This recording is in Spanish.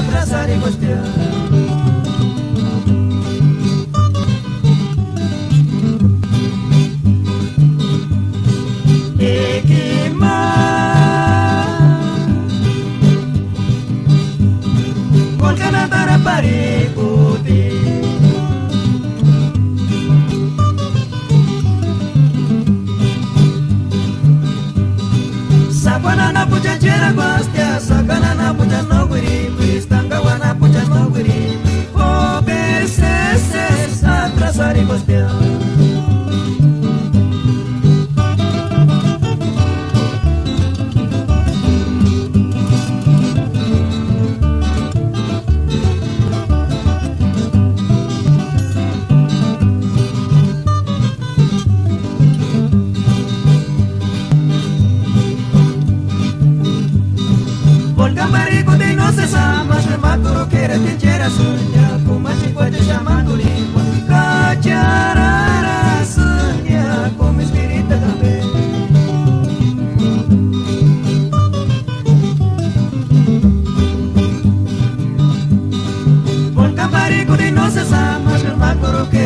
abrazar y costear. Sakwana puja chera kwastia, sakana puja no gwiri, kwistanga wana puja no gwiri. O beses abrazar y costear. Volcamarico de no se samas, el maturo que era tinchera suya, como si puede llamar tu lengua. Cacharara suya, como espíritu también. Volcamarico de no se samas, el maturo que